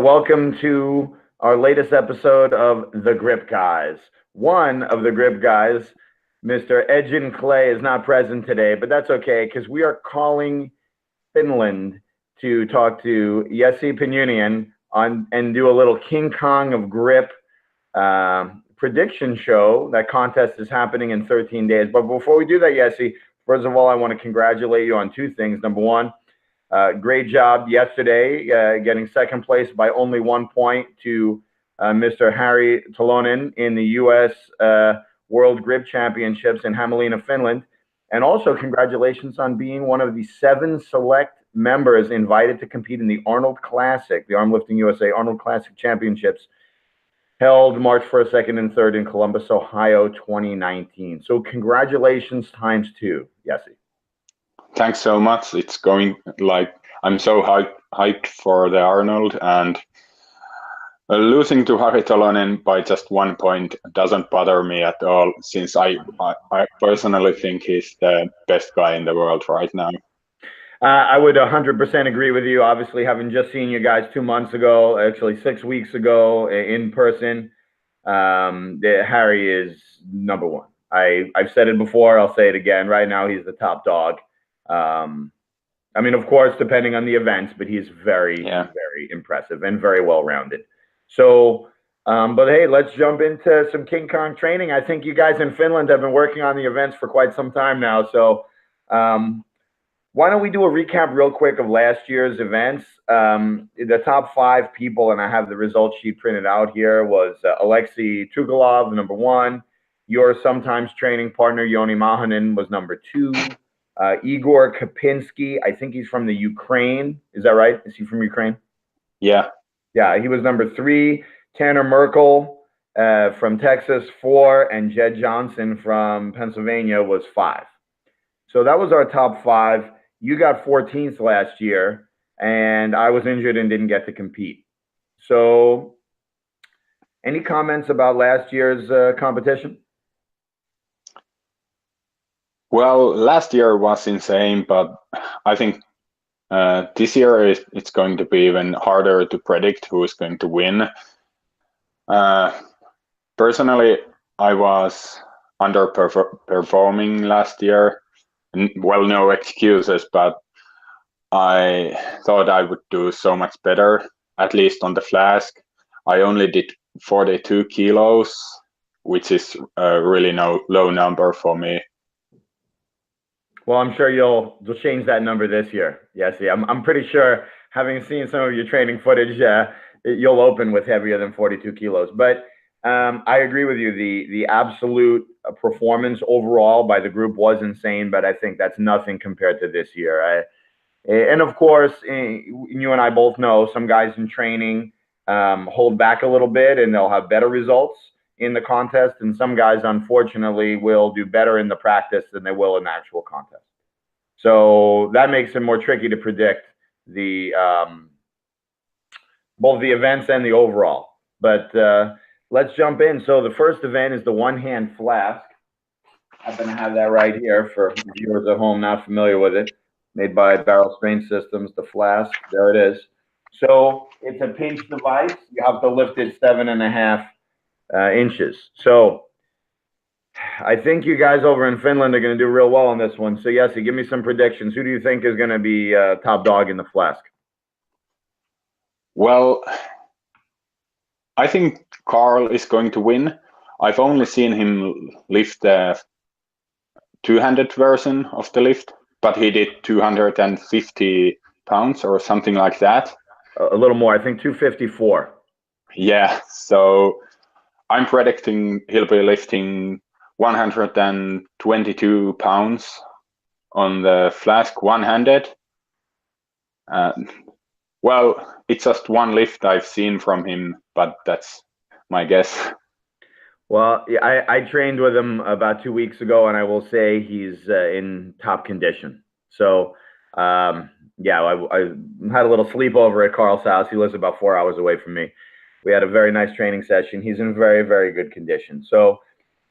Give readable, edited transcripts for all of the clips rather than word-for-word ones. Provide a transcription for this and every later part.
Welcome to our latest episode of The Grip Guys. One of the Grip Guys, Mr. Edgin Clay, is not present today, but that's okay because we are calling Finland to talk to Jesse Pynnonen and do a little King Kong of Grip prediction show. That contest is happening in 13 days. But before we do that, Jesse, first of all, I want to congratulate you on two things. Number one, great job yesterday, getting second place by only 1 point to Mr. Harry Talonen in the U.S. World Grip Championships in Hämeenlinna, Finland. And also congratulations on being one of the 7 select members invited to compete in the Arnold Classic, the Armlifting USA Arnold Classic Championships, held March 1st, 2nd, and 3rd in Columbus, Ohio, 2019. So congratulations times 2, Jesse. Thanks so much. It's going I'm so hyped for the Arnold, and losing to Harri Talonen by just 1 point doesn't bother me at all, since I personally think he's the best guy in the world right now. I would 100% agree with you. Obviously, having just seen you guys 2 months ago, actually 6 weeks ago in person, Harry is number one. I've said it before. I'll say it again. Right now, he's the top dog. I mean, of course, depending on the events, but he's very impressive and very well-rounded. So, but hey, let's jump into some King Kong training. I think you guys in Finland have been working on the events for quite some time now. So, why don't we do a recap real quick of last year's events? The top 5 people, and I have the result sheet printed out here, was Alexei Tugalov, number 1. Your sometimes training partner, Joni Mahonen, was number 2. Igor Kapinski, I think he's from the Ukraine. Is that right? Is he from Ukraine? Yeah. Yeah, he was number 3. Tanner Merkel from Texas, 4. And Jed Johnson from Pennsylvania was 5. So that was our top 5. You got 14th last year, and I was injured and didn't get to compete. So any comments about last year's competition? Well, last year was insane, but I think this year it's going to be even harder to predict who is going to win. Personally, I was underperforming last year. Well, no excuses, but I thought I would do so much better, at least on the flask. I only did 42 kilos, which is a really low number for me. Well, I'm sure you'll change that number this year. Yes, yeah, I'm pretty sure, having seen some of your training footage, you'll open with heavier than 42 kilos. But I agree with you. The absolute performance overall by the group was insane, but I think that's nothing compared to this year. And of course, you and I both know some guys in training hold back a little bit, and they'll have better results in the contest, and some guys, unfortunately, will do better in the practice than they will in the actual contest. So that makes it more tricky to predict the both the events and the overall. But let's jump in. So the first event is the one-hand flask. I happen to have that right here for viewers at home not familiar with it. Made by Barrel Strain Systems, the flask. There it is. So it's a pinch device. You have to lift it 7.5 inches. So I think you guys over in Finland are going to do real well on this one. So Jesse, give me some predictions. Who do you think is going to be top dog in the flask? Well, I think Carl is going to win. I've only seen him lift the two-handed version of the lift, but he did 250 pounds or something like that. A little more. I think 254. Yeah, so I'm predicting he'll be lifting 122 pounds on the flask one-handed. Well, it's just one lift I've seen from him, but that's my guess. Well, I trained with him about 2 weeks ago, and I will say he's in top condition. So, yeah, I had a little sleepover at Carl's house. He lives about 4 hours away from me. We had a very nice training session. He's in very, very good condition. So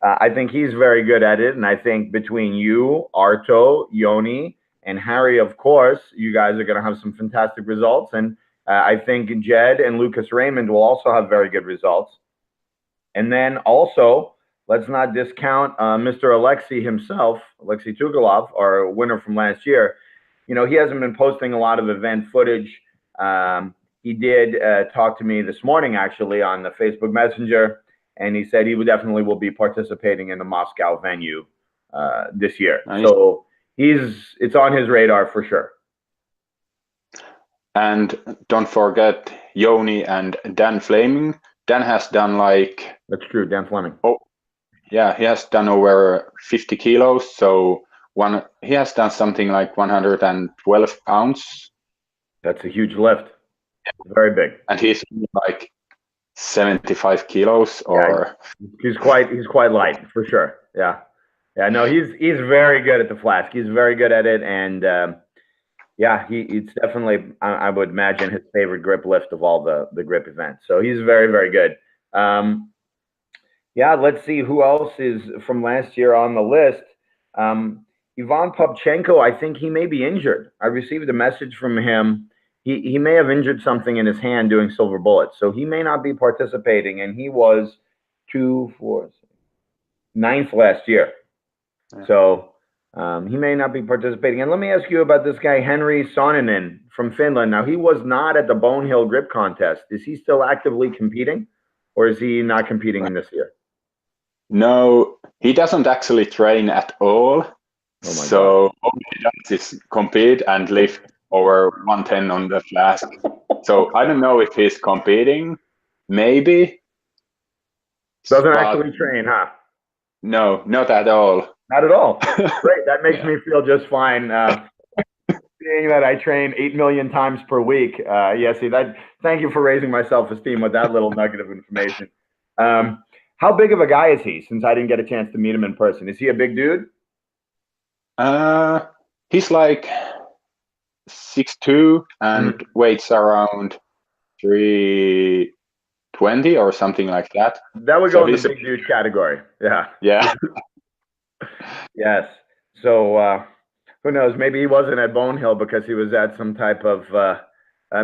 I think he's very good at it. And I think between you, Arto, Joni, and Harry, of course, you guys are going to have some fantastic results. And I think Jed and Lucas Raymond will also have very good results. And then also, let's not discount Mr. Alexei himself, Alexei Tugalov, our winner from last year. You know, he hasn't been posting a lot of event footage. He did talk to me this morning, actually, on the Facebook Messenger, and he said he would definitely will be participating in the Moscow venue this year. Nice. So it's on his radar for sure. And don't forget Yoni and Dan Fleming. Dan has done like... That's true, Dan Fleming. Oh, yeah, he has done over 50 kilos. So he has done something like 112 pounds. That's a huge lift. Very big. And he's like 75 kilos or... Yeah, he's quite light for sure. Yeah. Yeah, no, he's very good at the flask. He's very good at it. And yeah, it's definitely, I would imagine, his favorite grip lift of all the grip events. So he's very, very good. Yeah, let's see who else is from last year on the list. Ivan Popchenko, I think he may be injured. I received a message from him. He may have injured something in his hand doing silver bullets, so he may not be participating. And he was 9th last year. Yeah. So he may not be participating. And let me ask you about this guy, Henri Soninen from Finland. Now, he was not at the Bonehill Grip Contest. Is he still actively competing, or is he not competing in this year? No, he doesn't actually train at all. Oh so all he does is compete and lift over 110 on the flask. So I don't know if he's competing. Maybe. Doesn't actually train, huh? No, not at all. Not at all. Great. That makes me feel just fine. Seeing that I train 8 million times per week. Yeah, see that. Thank you for raising my self-esteem with that little nugget of information. How big of a guy is he? Since I didn't get a chance to meet him in person, is he a big dude? He's like 6'2" and weighs around 320 or something like that. That would go in the big dude category. Yeah. Yeah. Yes. So who knows? Maybe he wasn't at Bonehill because he was at some type of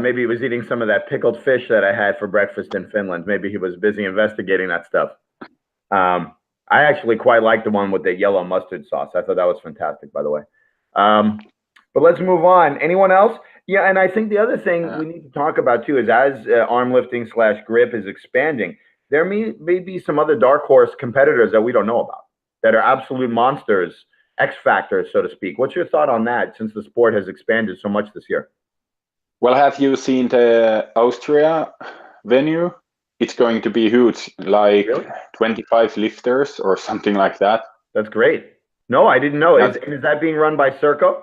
maybe he was eating some of that pickled fish that I had for breakfast in Finland. Maybe he was busy investigating that stuff. I actually quite like the one with the yellow mustard sauce. I thought that was fantastic, by the way. But let's move on. Anyone else? Yeah, and I think the other thing we need to talk about too is as arm lifting / grip is expanding, there may be some other dark horse competitors that we don't know about that are absolute monsters, X factors, so to speak. What's your thought on that since the sport has expanded so much this year? Well, have you seen the Austria venue? It's going to be huge, like really? 25 lifters or something like that. That's great. No, I didn't know. Is that being run by Circo?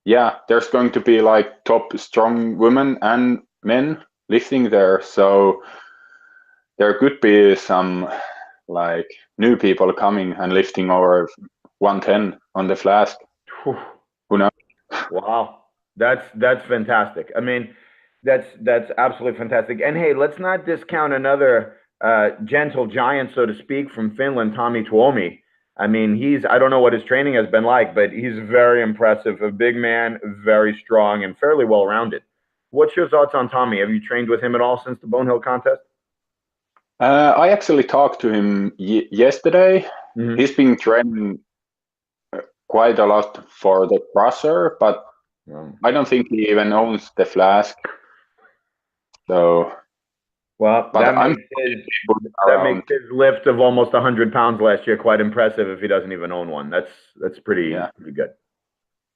Yeah, there's going to be like top strong women and men lifting there. So there could be some like new people coming and lifting over 110 on the flask. Whew. Who knows? Wow, that's fantastic. I mean, that's absolutely fantastic. And hey, let's not discount another gentle giant, so to speak, from Finland, Tommy Tuomi. I mean, I don't know what his training has been like, but he's very impressive. A big man, very strong, and fairly well-rounded. What's your thoughts on Tommy? Have you trained with him at all since the Bonehill contest? I actually talked to him yesterday. Mm-hmm. He's been training quite a lot for the crusher, but I don't think he even owns the flask. So, well, that makes his lift of almost 100 pounds last year quite impressive if he doesn't even own one. That's pretty good.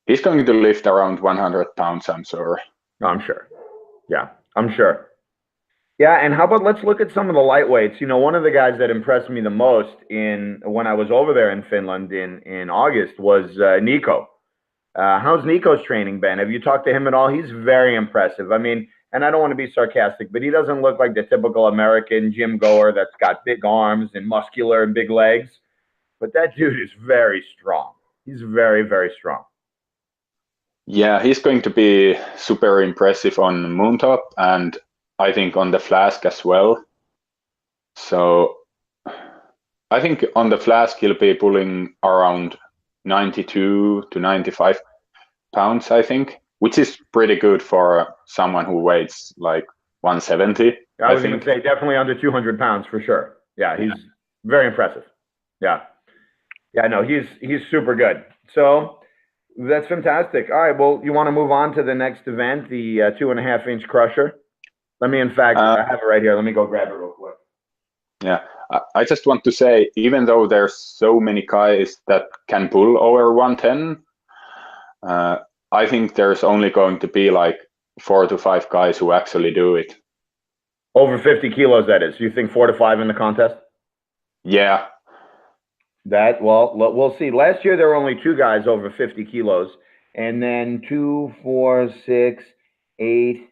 He's going to lift around 100 pounds, I'm sure. I'm sure. Yeah, I'm sure. Yeah, and how about let's look at some of the lightweights. You know, one of the guys that impressed me the most when I was over there in Finland in August was Nico. How's Nico's training been? Have you talked to him at all? He's very impressive. I mean, and I don't want to be sarcastic, but he doesn't look like the typical American gym goer that's got big arms and muscular and big legs. But that dude is very strong. He's very, very strong. Yeah, he's going to be super impressive on Moontop and I think on the flask as well. So I think on the flask he'll be pulling around 92 to 95 pounds, I think. which is pretty good for someone who weighs like 170. I I was going to think. say definitely under 200 pounds for sure. Yeah, he's very impressive. Yeah. Yeah, no, he's super good. So that's fantastic. All right, well, you want to move on to the next event, the 2.5 inch crusher? Let me, in fact, Uh, I have it right here. Let me go grab it real quick. yeah, I just want to say, even though there's so many guys that can pull over 110, I think there's only going to be like 4 to 5 guys who actually do it. Over 50 kilos, that is. You think 4 to 5 in the contest? Yeah. That, well, we'll see. Last year, there were only 2 guys over 50 kilos. And then 2, 4, 6, 8,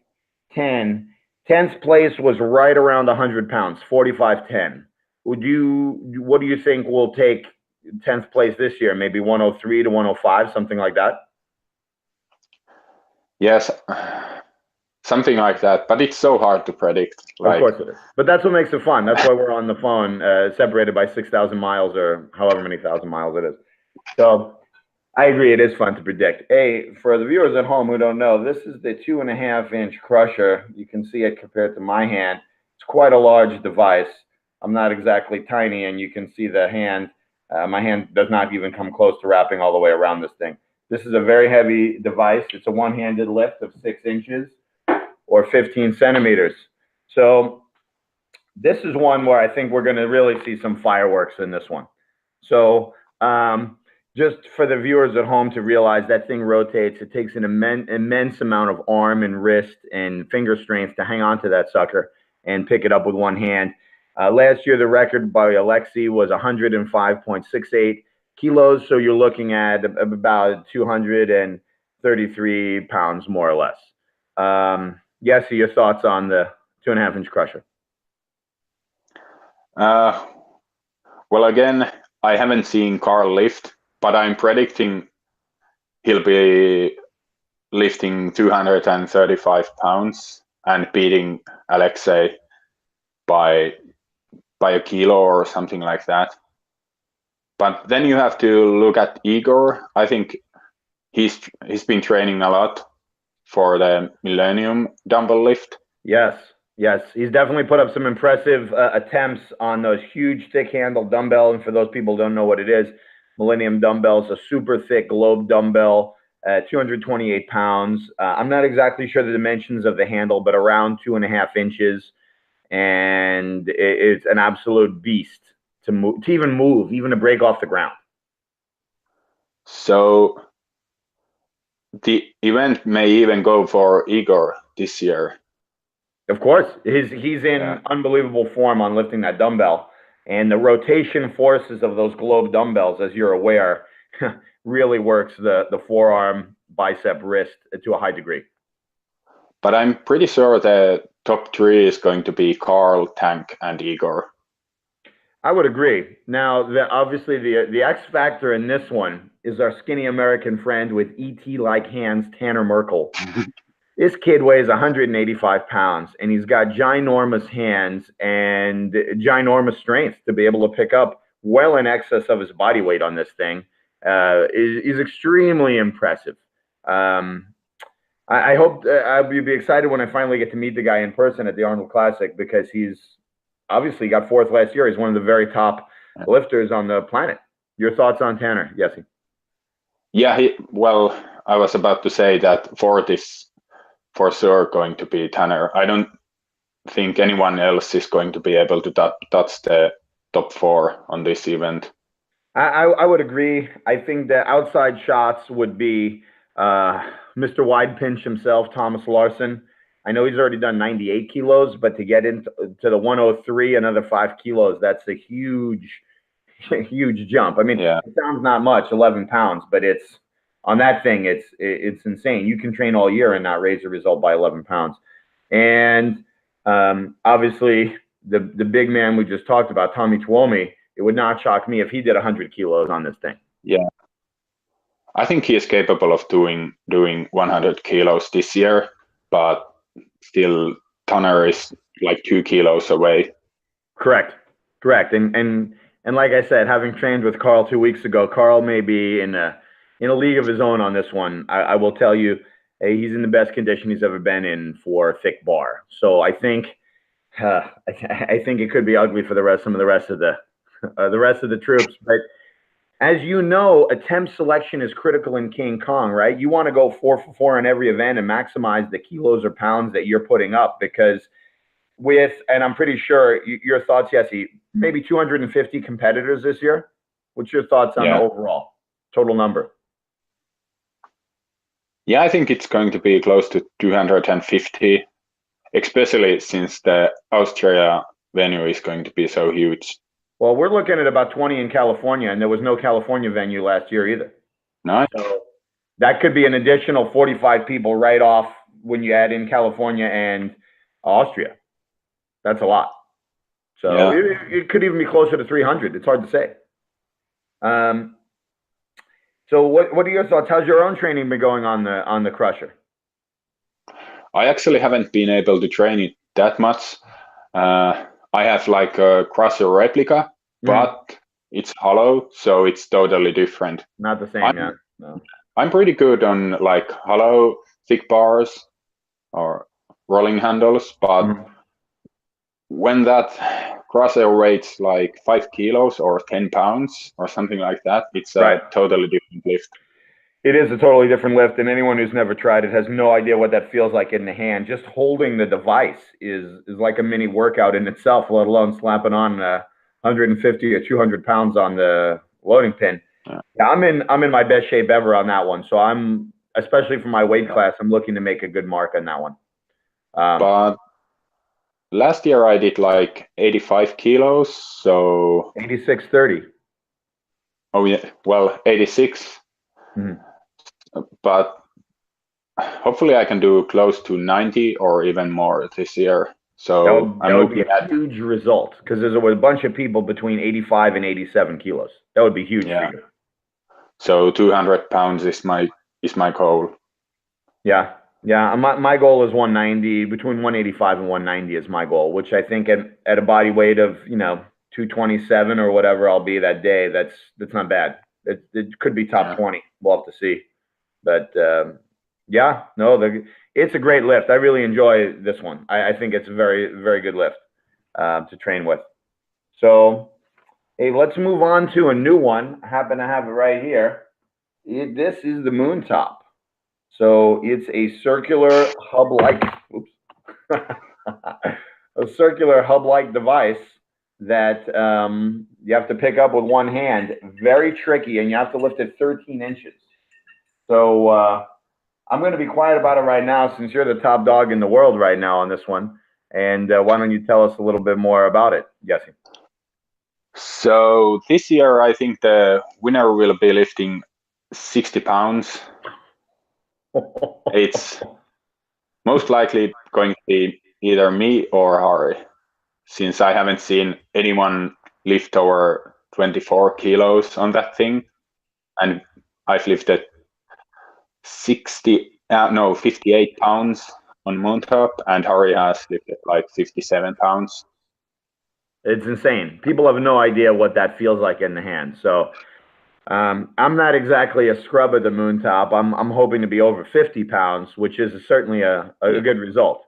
10. 10th place was right around 100 pounds, 45.10. What do you think will take 10th place this year? Maybe 103 to 105, something like that? Yes. Something like that, but it's so hard to predict. Of Like, course it is. But that's what makes it fun. That's why we're on the phone, separated by 6,000 miles or however many thousand miles it is. So I agree. It is fun to predict. Hey, for the viewers at home who don't know, this is the 2.5 inch crusher. You can see it compared to my hand. It's quite a large device. I'm not exactly tiny, and you can see the hand. My hand does not even come close to wrapping all the way around this thing. This is a very heavy device. It's a one-handed lift of 6 inches or 15 centimeters. So this is one where I think we're going to really see some fireworks in this one. So just for the viewers at home to realize, that thing rotates. It takes an immense amount of arm and wrist and finger strength to hang on to that sucker and pick it up with one hand. Last year, the record by Alexei was 105.68 kilos. So you're looking at about 233 pounds, more or less. Yes, your thoughts on the 2.5 inch crusher? well, again, I haven't seen Carl lift, but I'm predicting he'll be lifting 235 pounds and beating Alexei by a kilo or something like that. But then you have to look at Igor. I think he's been training a lot for the Millennium dumbbell lift. Yes, yes, he's definitely put up some impressive attempts on those huge, thick-handled dumbbell. And for those people who don't know what it is, Millennium dumbbells, a super thick globe dumbbell, 228 pounds. I'm not exactly sure the dimensions of the handle, but around 2.5 inches, and it's an absolute beast to move, to even move, even to break off the ground. So the event may even go for Igor this year. Of course, he's in unbelievable form on lifting that dumbbell, and the rotation forces of those globe dumbbells, as you're aware, really works the forearm, bicep, wrist to a high degree. But I'm pretty sure the top 3 is going to be Carl, Tank, and Igor. I would agree. Now, obviously, the X factor in this one is our skinny American friend with ET-like hands, Tanner Merkel. This kid weighs 185 pounds, and he's got ginormous hands and ginormous strength to be able to pick up well in excess of his body weight on this thing. Is extremely impressive. I hope I'll be excited when I finally get to meet the guy in person at the Arnold Classic, because he's obviously got 4th last year. He's one of the very top lifters on the planet. Your thoughts on Tanner, Jesse? Yeah, well, I was about to say that 4th is for sure going to be Tanner. I don't think anyone else is going to be able to touch the top 4 on this event. I would agree. I think the outside shots would be Mr. Wide Pinch himself, Thomas Larson. I know he's already done 98 kilos, but to get into the 103, another 5 kilos, that's a huge, huge jump. I mean, It sounds not much, 11 pounds, but it's on that thing, it's insane. You can train all year and not raise the result by 11 pounds. And obviously, the big man we just talked about, Tommy Tuomi, it would not shock me if he did 100 kilos on this thing. Yeah. I think he is capable of doing 100 kilos this year, but still Tanner is like 2 kilos away. Correct. And like I said, having trained with Carl 2 weeks ago, Carl may be in a league of his own on this one. I will tell you, he's in the best condition he's ever been in for thick bar. So I think I think it could be ugly for some of the rest of the rest of the troops. But as you know, attempt selection is critical in King Kong, right? You want to go 4 for 4 in every event and maximize the kilos or pounds that you're putting up because and I'm pretty sure your thoughts, Jesse, maybe 250 competitors this year. What's your thoughts on the overall total number? Yeah, I think it's going to be close to 250, especially since the Austria venue is going to be so huge. Well, we're looking at about 20 in California, and there was no California venue last year either. Nice. So that could be an additional 45 people right off when you add in California and Austria. That's a lot. So it could even be closer to 300. It's hard to say. So what are your thoughts? How's your own training been going on the Crusher? I actually haven't been able to train it that much. I have like a Crusher replica, but it's hollow, so it's totally different. Not the same, No. I'm pretty good on like hollow thick bars or rolling handles, but when that Crusher weighs like 5 kilos or 10 pounds or something like that, it's a totally different lift. It is a totally different lift, and anyone who's never tried it has no idea what that feels like in the hand. Just holding the device is like a mini workout in itself, let alone slapping on 150 or 200 pounds on the loading pin. Yeah, I'm in my best shape ever on that one. So I'm, especially for my weight class, I'm looking to make a good mark on that one. But last year I did like 85 kilos, so 86.30. Oh yeah, well 86. But hopefully I can do close to 90 or even more this year. So that would be a huge result because there's a bunch of people between 85 and 87 kilos. That would be huge for you. So 200 pounds is my goal. Yeah. My goal is 190. Between 185 and 190 is my goal, which I think at a body weight of 227 or whatever I'll be that day. That's not bad. It could be top 20. We'll have to see. But it's a great lift. I really enjoy this one. I think it's a very, very good lift to train with. So, hey, let's move on to a new one. I happen to have it right here. This is the Moon Top. So it's a circular hub-like, a circular hub-like device that you have to pick up with one hand. Very tricky, and you have to lift it 13 inches. So I'm going to be quiet about it right now since you're the top dog in the world right now on this one. And why don't you tell us a little bit more about it, Jesse? So this year, I think the winner will be lifting 60 pounds. It's most likely going to be either me or Harry, since I haven't seen anyone lift over 24 kilos on that thing. And I've lifted 58 pounds on Moontop, and Harry has lifted like 57 pounds. It's insane. People have no idea what that feels like in the hand. So I'm not exactly a scrub of the Moontop. I'm hoping to be over 50 pounds, which is certainly a good result.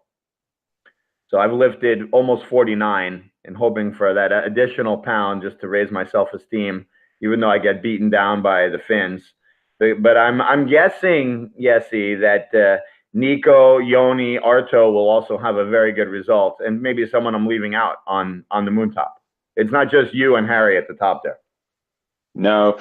So I've lifted almost 49 and hoping for that additional pound just to raise my self-esteem, even though I get beaten down by the Finns. But I'm guessing, Jesse, that Nico, Joni, Arto will also have a very good result, and maybe someone I'm leaving out on the Moontop. It's not just you and Harry at the top there. No,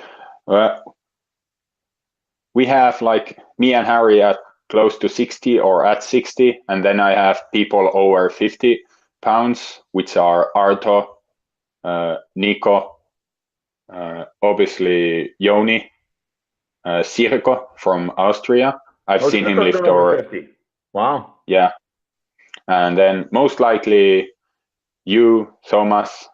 we have like me and Harry at close to 60 or at 60, and then I have people over 50 pounds, which are Arto, Nico, obviously Joni, Sirko from Austria. I've seen him lift over 50. Wow. Yeah. And then most likely you, Thomas,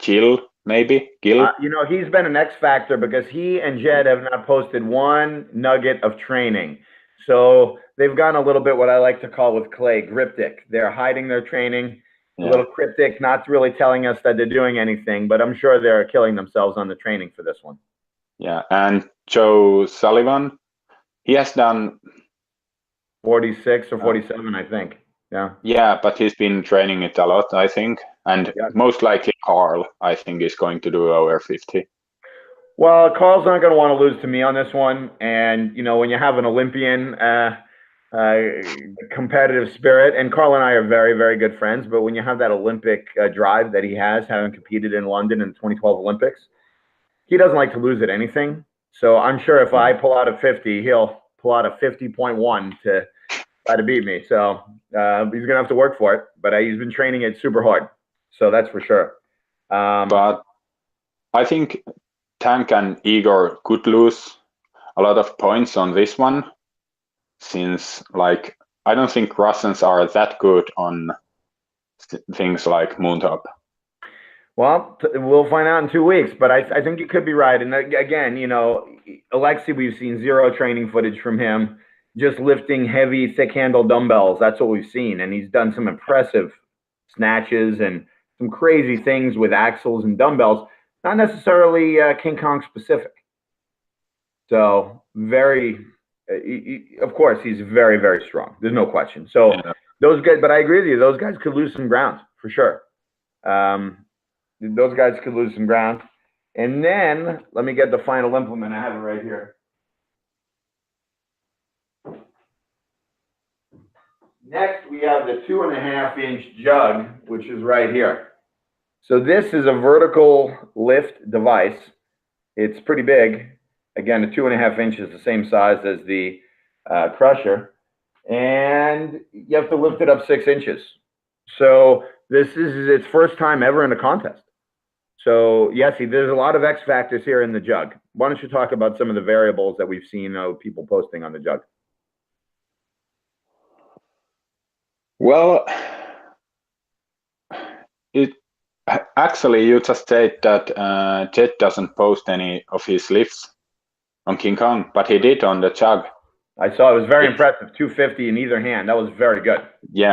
Gil, maybe. Gil. He's been an X factor because he and Jed have not posted one nugget of training. So they've gone a little bit what I like to call with Clay, cryptic. They're hiding their training, a little cryptic, not really telling us that they're doing anything, but I'm sure they're killing themselves on the training for this one. Yeah, and Joe Sullivan, he has done 46 or Uh, 47, I think. Yeah. yeah, but he's been training it a lot, I think. And Yeah. most likely Carl, I think, is going to do over 50. Well, Carl's not going to want to lose to me on this one. And, when you have an Olympian uh, competitive spirit, and Carl and I are very, very good friends, but when you have that Olympic drive that he has, having competed in London in the 2012 Olympics, he doesn't like to lose at anything. So I'm sure if I pull out a 50, he'll pull out a 50.1 to try to beat me. So he's going to have to work for it. But he's been training it super hard. So that's for sure. But I think Tank and Igor could lose a lot of points on this one, since I don't think Russians are that good on things like Moontop. Well, we'll find out in 2 weeks, but I think you could be right. And again, Alexei, we've seen zero training footage from him, just lifting heavy, thick-handled dumbbells. That's what we've seen. And he's done some impressive snatches and some crazy things with axles and dumbbells, not necessarily King Kong specific. So of course, he's very, very strong. There's no question. So those guys, but I agree with you. Those guys could lose some ground for sure. Those guys could lose some ground. And then let me get the final implement. I have it right here. Next, we have the 2.5-inch jug, which is right here. So this is a vertical lift device. It's pretty big. Again, the 2.5 inches, the same size as the crusher. And you have to lift it up 6 inches. So this is its first time ever in a contest. So, Jesse, there's a lot of X factors here in the jug. Why don't you talk about some of the variables that we've seen people posting on the jug? Well, actually, you just said that Jet doesn't post any of his lifts on King Kong, but he did on the jug. I saw it was very impressive. 250 in either hand. That was very good. Yeah,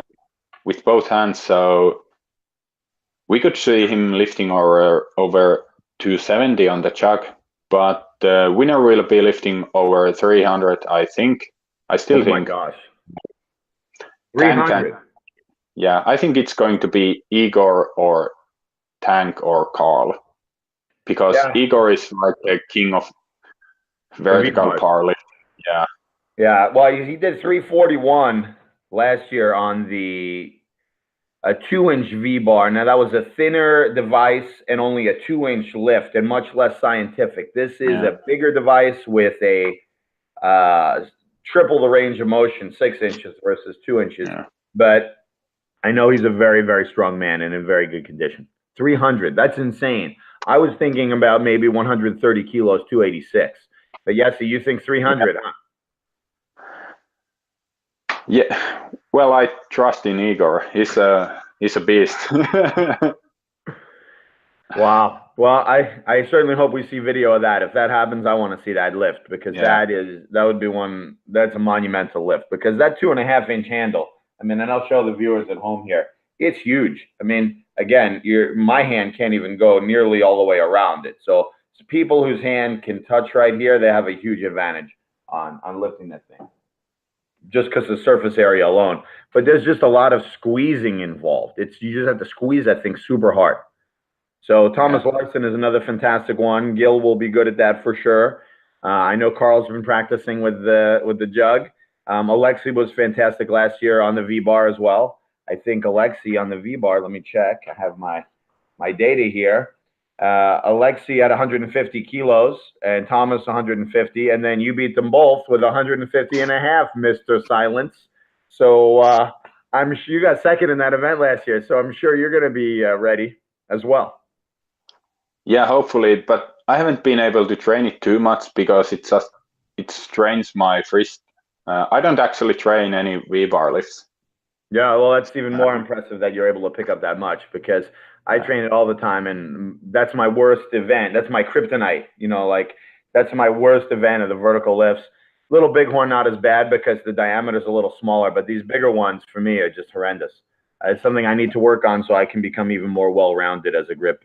with both hands. So we could see him lifting over 270 on the jug, but the winner will be lifting over 300, I think. I still think. Oh my gosh. 300. Yeah, I think it's going to be Igor or Tank or Carl, because Igor is like a king of vertical powerlifting. Yeah. Yeah. Well, he did 341 last year on a 2-inch V-bar. Now, that was a thinner device and only a 2-inch lift and much less scientific. This is a bigger device with a triple the range of motion, 6 inches versus 2 inches. Yeah. But I know he's a very, very strong man and in very good condition. 300, that's insane. I was thinking about maybe 130 kilos, 286. But yes, so you think 300, huh? Yeah, well, I trust in Igor. He's a beast. Wow. Well, I certainly hope we see video of that. If that happens, I want to see that lift, because that would be one. That's a monumental lift, because that 2.5-inch handle. I mean, and I'll show the viewers at home here. It's huge. I mean, again, my hand can't even go nearly all the way around it. So people whose hand can touch right here, they have a huge advantage on lifting that thing, just because of the surface area alone. But there's just a lot of squeezing involved. You just have to squeeze that thing super hard. So Thomas Larson is another fantastic one. Gil will be good at that for sure. I know Carl's been practicing with the jug. Alexei was fantastic last year on the V-bar as well. I think Alexei on the V-bar, let me check. I have my data here. Alexei at 150 kilos and Thomas 150, and then you beat them both with 150 and a half, Mr. Silence. So I'm sure you got second in that event last year, so I'm sure you're going to be ready as well. Yeah, hopefully, but I haven't been able to train it too much because it strains my wrist. I don't actually train any V-bar lifts. Yeah, well, that's even more impressive that you're able to pick up that much, because I train it all the time, and that's my worst event. That's my kryptonite. That's my worst event of the vertical lifts. Little bighorn, not as bad because the diameter is a little smaller, but these bigger ones for me are just horrendous. It's something I need to work on so I can become even more well-rounded as a grip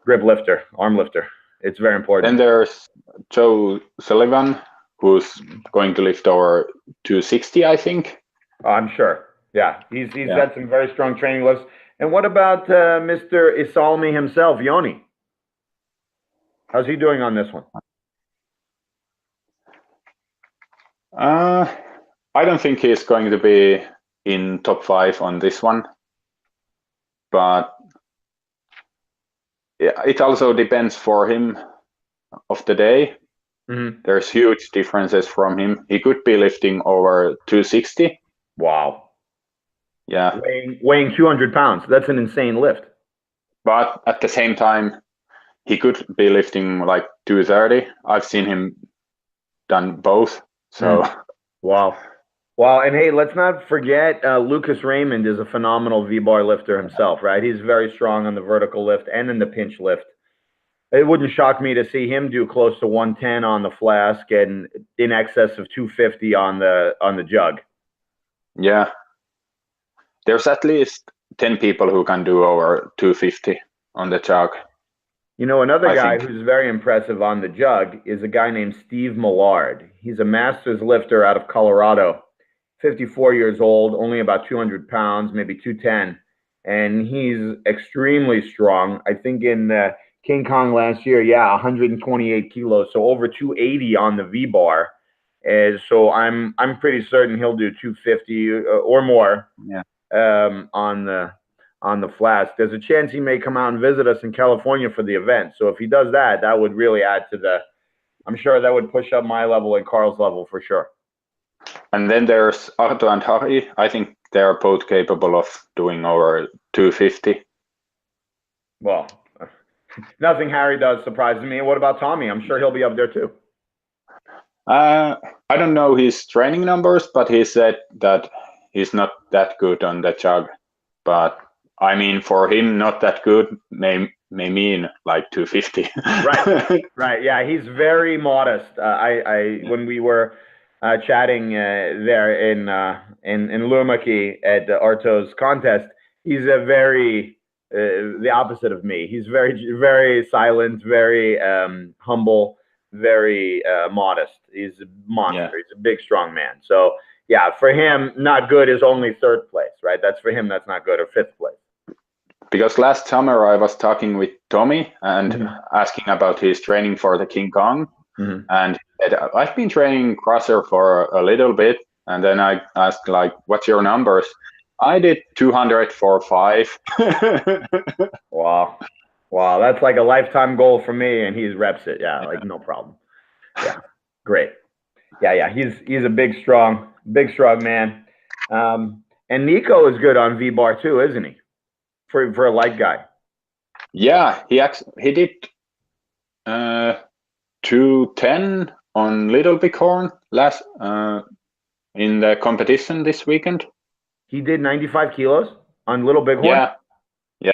lifter, arm lifter. It's very important. Then there's Joe Sullivan. who's going to lift over 260, I think. Oh, I'm sure. Yeah, he's got some very strong training lifts. And what about Mr. Isalmi himself, Yoni? How's he doing on this one? I don't think he's going to be in top 5 on this one, but it also depends for him of the day. Mm-hmm. There's huge differences from him. He could be lifting over 260. Wow. Yeah. Weighing 200 pounds. That's an insane lift. But at the same time, he could be lifting like 230. I've seen him done both. So. Wow. Wow. And hey, let's not forget Lucas Raymond is a phenomenal V-bar lifter himself, right? He's very strong on the vertical lift and in the pinch lift. It wouldn't shock me to see him do close to 110 on the flask and in excess of 250 on the jug. Yeah. There's at least 10 people who can do over 250 on the jug. You know, another guy who's very impressive on the jug is a guy named Steve Millard. He's a masters lifter out of Colorado, 54 years old, only about 200 pounds, maybe 210. And he's extremely strong. I think in King Kong last year, 128 kilos, so over 280 on the V-bar. And so I'm pretty certain he'll do 250 or more on the flask. There's a chance he may come out and visit us in California for the event. So if he does that, that would really add to I'm sure that would push up my level and Carl's level for sure. And then there's Arto and Harry. I think they are both capable of doing over 250. Well, nothing Harry does surprises me. What about Tommy? I'm sure he'll be up there too. I don't know his training numbers, but he said that he's not that good on the jug. But I mean, for him, not that good may mean like 250. Right. Yeah, he's very modest. When we were chatting there in Lumäki at Arto's contest, he's a very the opposite of me. He's very silent, very humble, very modest. He's a monster. Yeah. He's a big, strong man. So yeah, for him, not good is only 3rd place, right? That's for him. That's not good, or 5th place. Because last summer I was talking with Tommy and asking about his training for the King Kong. And I've been training crusher for a little bit. And then I asked, like, what's your numbers? I did 200 for 5. Wow. That's like a lifetime goal for me. And he reps it. Yeah. Like no problem. Yeah. Great. Yeah. He's a big, strong man. And Nico is good on V-bar too, isn't he? For a light guy. Yeah, he did 210 on Little Bighorn last in the competition this weekend. He did 95 kilos on Little Bighorn? Yeah.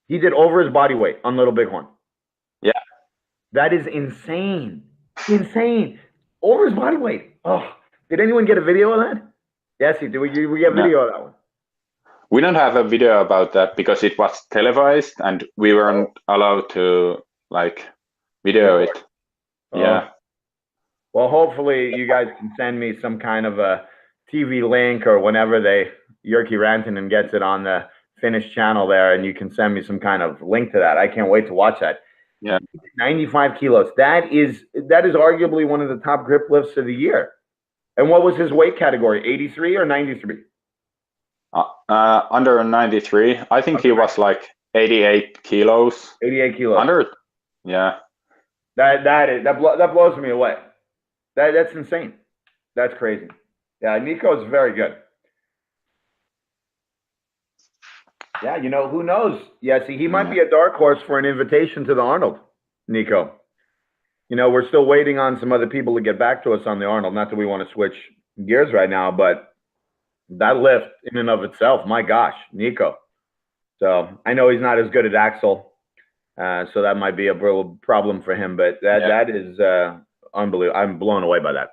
He did over his body weight on Little Bighorn. Yeah. That is insane. Over his body weight. Oh, did anyone get a video of that? Yes, we get video of that one. We don't have a video about that because it was televised and we weren't allowed to like video it. Yeah. Well, hopefully you guys can send me some kind of a TV link or whenever Jyrki Rantanen gets it on the Finnish channel there, and you can send me some kind of link to that. I can't wait to watch that. Yeah. 95 kilos. That is arguably one of the top grip lifts of the year. And what was his weight category? 83 or 93? Under 93. I think he was like 88 kilos. 88 kilos. Yeah. That blows me away. That's insane. That's crazy. Yeah, Nico's very good. Yeah, who knows? Yeah, see, he might be a dark horse for an invitation to the Arnold, Nico. We're still waiting on some other people to get back to us on the Arnold. Not that we want to switch gears right now, but that lift in and of itself, my gosh, Nico. So I know he's not as good as Axel, so that might be a real problem for him. But that is unbelievable. I'm blown away by that.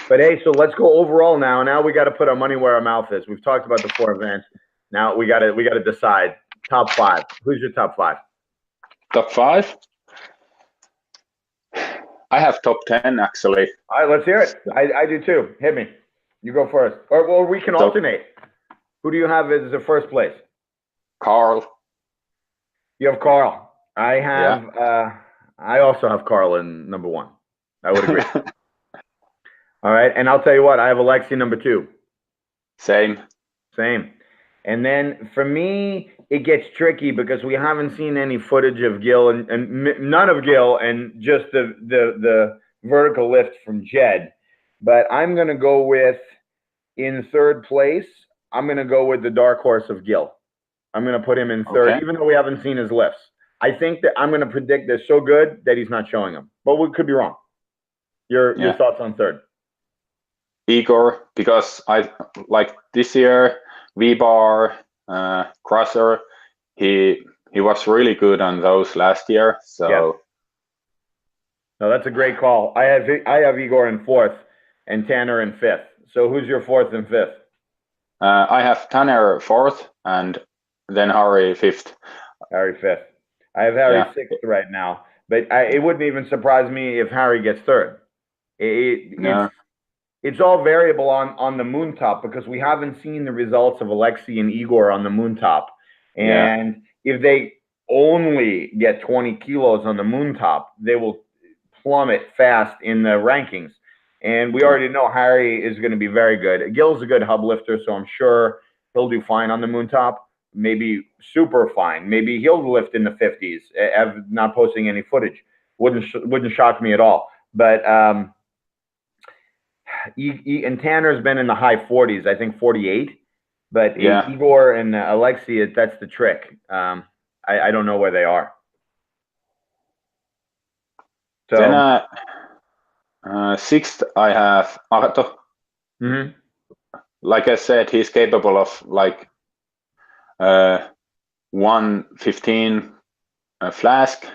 But hey, so let's go overall now. Now we got to put our money where our mouth is. We've talked about the 4 events. Now we got to decide top 5. Who's your top 5? Top 5? I have top 10 actually. All right, let's hear it. I do too. Hit me. You go first. Or we can alternate. Who do you have as the first place? Carl. You have Carl. I have. I also have Carl in number 1. I would agree. All right, and I'll tell you what. I have Alexei number 2. Same. And then for me, it gets tricky because we haven't seen any footage of Gil and none of Gil and just the vertical lift from Jed. But I'm going to go with, in third place, I'm going to go with the dark horse of Gil. I'm going to put him in third, even though we haven't seen his lifts. I think that I'm going to predict they're so good that he's not showing them. But we could be wrong. Your thoughts on third? Igor, because I like this year, V-bar, crusher, he was really good on those last year. So no, that's a great call. I have Igor in 4th and Tanner in 5th. So who's your 4th and 5th? I have Tanner 4th and then Harry 5th. Harry 5th. I have Harry 6th right now, but it wouldn't even surprise me if Harry gets 3rd. It's all variable on the moon top because we haven't seen the results of Alexei and Igor on the moon top. And if they only get 20 kilos on the moon top, they will plummet fast in the rankings. And we already know Harry is going to be very good. Gil's a good hub lifter, so I'm sure he'll do fine on the moon top. Maybe super fine. Maybe he'll lift in the 50s, not posting any footage. Wouldn't shock me at all. But and Tanner's been in the high 40s, I think 48. But Igor and Alexei, that's the trick. I don't know where they are. So then 6th, I have Arto. Like I said, he's capable of like 115 flask,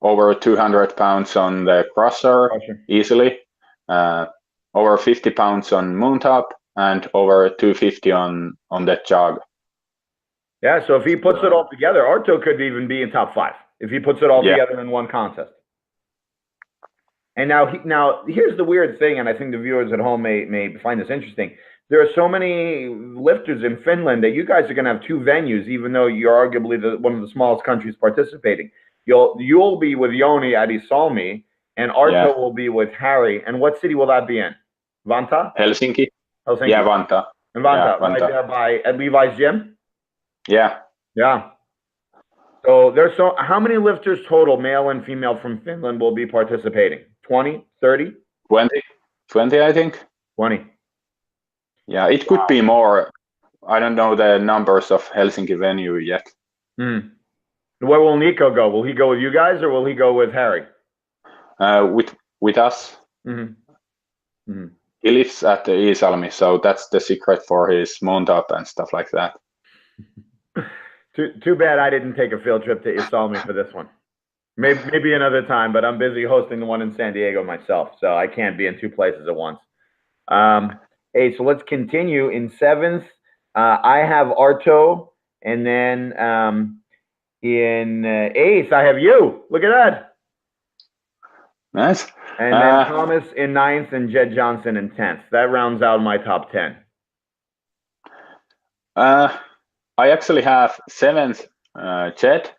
over 200 pounds on the crusher easily, over 50 pounds on moontop, and over 250 on that jog. Yeah, so if he puts it all together, Arto could even be in top 5 if he puts it all together in one contest. And now here's the weird thing, and I think the viewers at home may find this interesting. There are so many lifters in Finland that you guys are going to have 2 venues, even though you're arguably one of the smallest countries participating. You'll be with Joni at Isalmi, and Arto will be with Harry. And what city will that be in? Vantaa? Helsinki. Yeah, Vantaa. And Vantaa, right there at Levi's gym? Yeah. So how many lifters total, male and female from Finland, will be participating? 20, 30? 20, I think. 20. Yeah, it could be more. I don't know the numbers of Helsinki venue yet. Where will Nico go? Will he go with you guys or will he go with Harry? With us. He lives at the Iisalmi, so that's the secret for his moontop and stuff like that. Too bad I didn't take a field trip to Isalmi for this one. Maybe another time, but I'm busy hosting the one in San Diego myself, so I can't be in 2 places at once. Hey, so let's continue. In 7th, I have Arto, and then in 8th, I have you. Look at that. Nice. And then Thomas in 9th and Jed Johnson in 10th. That rounds out my top 10. I actually have 7th, Jed.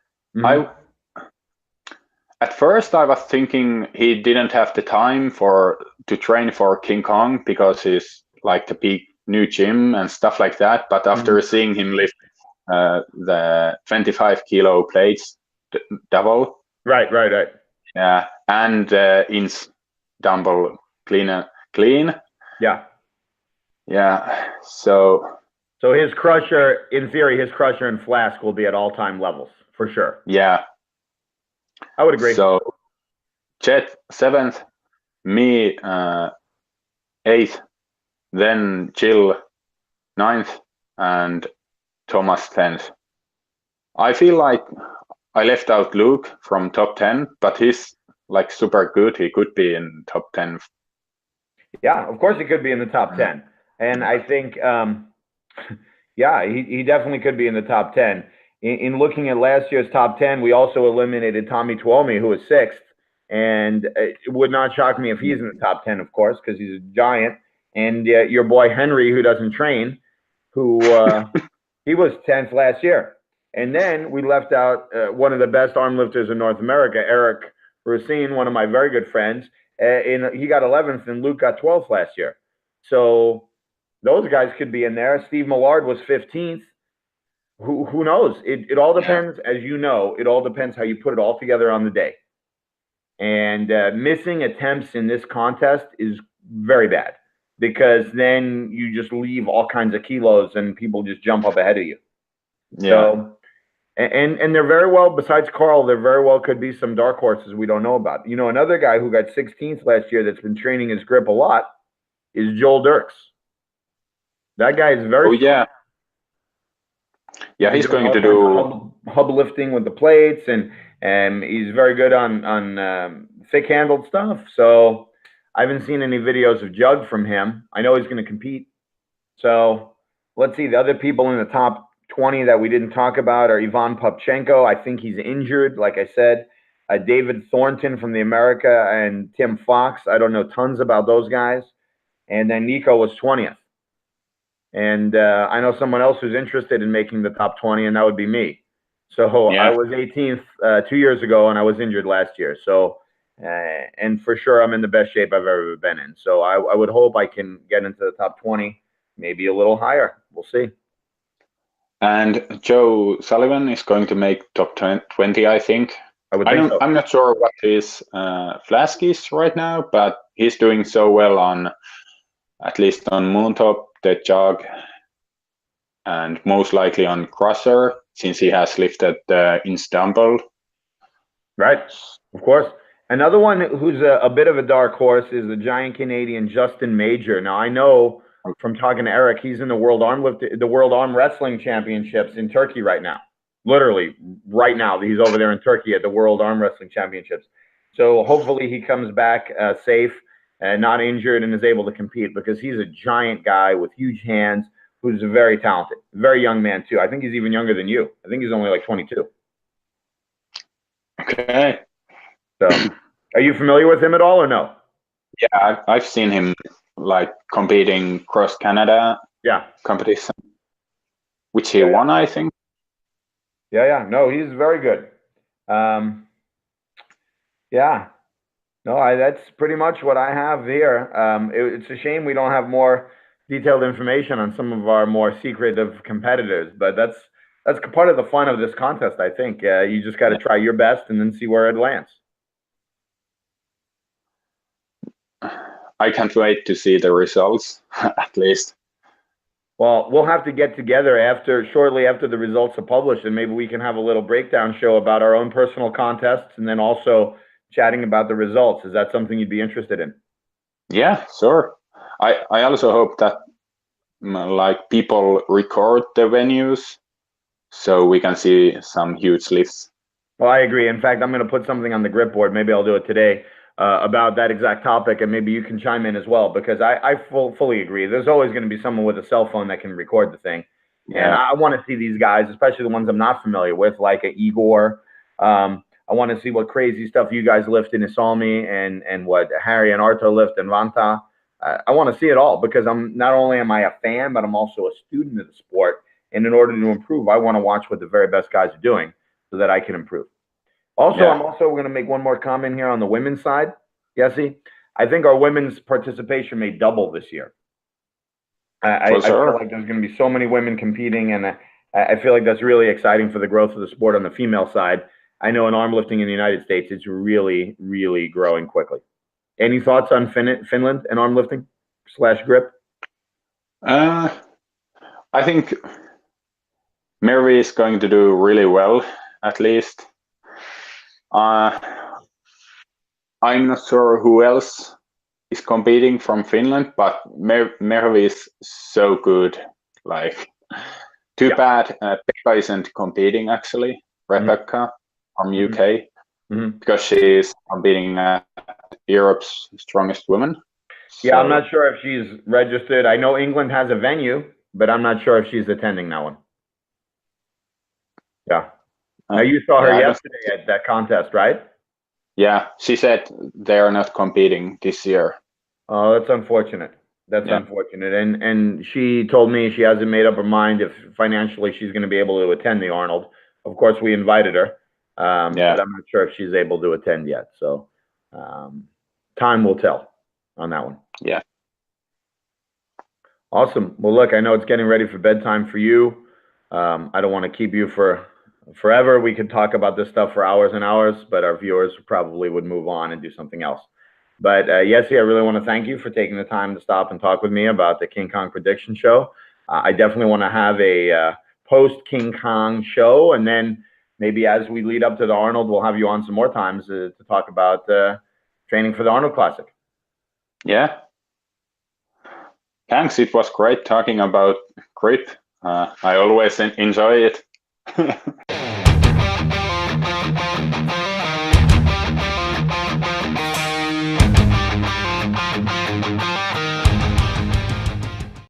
At first, I was thinking he didn't have the time to train for King Kong because he's like the big new gym and stuff like that. But after seeing him lift the 25 kilo plates double, right, yeah, and inch dumbbell clean, yeah. So his crusher, in theory, his crusher and flask will be at all-time levels for sure. Yeah, I would agree. So Chet 7th, me 8th, then Jill 9th, and Thomas 10th. I feel like I left out Luke from top 10, but he's like super good. He could be in top 10. Yeah, of course he could be in the top 10. And I think, he definitely could be in the top 10. In looking at last year's top 10, we also eliminated Tommy Tuomi, who was 6th, and it would not shock me if he's in the top 10, of course, because he's a giant. And your boy Henry, who doesn't train, who he was 10th last year. And then we left out one of the best arm lifters in North America, Eric Racine, one of my very good friends. He got 11th, and Luke got 12th last year. So those guys could be in there. Steve Millard was 15th. Who knows? It all depends, as you know, it all depends how you put it all together on the day. And missing attempts in this contest is very bad, because then you just leave all kinds of kilos and people just jump up ahead of you. Yeah. So, and they're very well, besides Carl, there very well could be some dark horses we don't know about. You know, another guy who got 16th last year that's been training his grip a lot is Joel Dirks. That guy is very yeah. Yeah, he's going to do hub lifting with the plates, and he's very good on thick-handled stuff. So I haven't seen any videos of Jug from him. I know he's going to compete. So let's see. The other people in the top 20 that we didn't talk about are Ivan Popchenko. I think he's injured, like I said. David Thornton from the America, and Tim Fox. I don't know tons about those guys. And then Nico was 20th. And I know someone else who's interested in making the top 20, and that would be me. So I was 18th 2 years ago, and I was injured last year. So, and for sure, I'm in the best shape I've ever been in. So I would hope I can get into the top 20, maybe a little higher. We'll see. And Joe Sullivan is going to make top 20, I think. I would think so. I'm not sure what his flask is right now, but he's doing so well on, at least on Moontop, the jog, and most likely on crusher, since he has lifted in Stumble. Right, of course. Another one who's a bit of a dark horse is the giant Canadian Justin Major. Now, I know from talking to Eric, he's in the World Arm Wrestling Championships in Turkey right now. Literally, right now, he's over there in Turkey at the World Arm Wrestling Championships. So hopefully he comes back safe and not injured and is able to compete, because he's a giant guy with huge hands who's very talented. Very young man, too. I think he's even younger than you. I think he's only like 22. Okay. So, are you familiar with him at all or no? Yeah, I've seen him like competing cross Canada competition, which he won, I think. Yeah. No, he's very good. Yeah. No, that's pretty much what I have here. It's a shame we don't have more detailed information on some of our more secretive competitors, but that's part of the fun of this contest, I think. You just got to try your best and then see where it lands. I can't wait to see the results, at least. Well, we'll have to get together shortly after the results are published, and maybe we can have a little breakdown show about our own personal contests, and then also chatting about the results. Is that something you'd be interested in? Yeah, sure. I also hope that like people record the venues so we can see some huge lifts. Well, I agree. In fact, I'm going to put something on the grip board. Maybe I'll do it today about that exact topic, and maybe you can chime in as well, because I fully agree. There's always going to be someone with a cell phone that can record the thing. Yeah. And I want to see these guys, especially the ones I'm not familiar with, like Igor. I want to see what crazy stuff you guys lift in Isalmi, and what Harry and Arto lift in Vanta. I want to see it all, because not only am I a fan, but I'm also a student of the sport. And in order to improve, I want to watch what the very best guys are doing so that I can improve. Also, we're going to make one more comment here on the women's side, Jesse. I think our women's participation may double this year. I feel like there's going to be so many women competing, and I feel like that's really exciting for the growth of the sport on the female side. I know in arm lifting in the United States, it's really, really growing quickly. Any thoughts on Finland and arm lifting / grip? I think Mervi is going to do really well, at least. I'm not sure who else is competing from Finland, but Mervi is so good. Like, too bad Pekka isn't competing, actually. Rebecca from UK, because she is competing at Europe's Strongest Women. Yeah, I'm not sure if she's registered. I know England has a venue, but I'm not sure if she's attending that one. Yeah. Now, you saw her yesterday at that contest, right? Yeah, she said they are not competing this year. Oh, that's unfortunate. That's Yeah. unfortunate. And she told me she hasn't made up her mind if financially she's going to be able to attend the Arnold. Of course, we invited her, Yeah. but I'm not sure if she's able to attend yet. So time will tell on that one. Yeah. Awesome. Well, look, I know it's getting ready for bedtime for you. I don't want to keep you for forever. We could talk about this stuff for hours and hours, but our viewers probably would move on and do something else. But Jesse, I really want to thank you for taking the time to stop and talk with me about the King Kong Prediction Show. I definitely want to have a post King Kong show, and then maybe as we lead up to the Arnold, we'll have you on some more times to talk about training for the Arnold Classic. Yeah. Thanks. It was great talking about grip. I always enjoy it.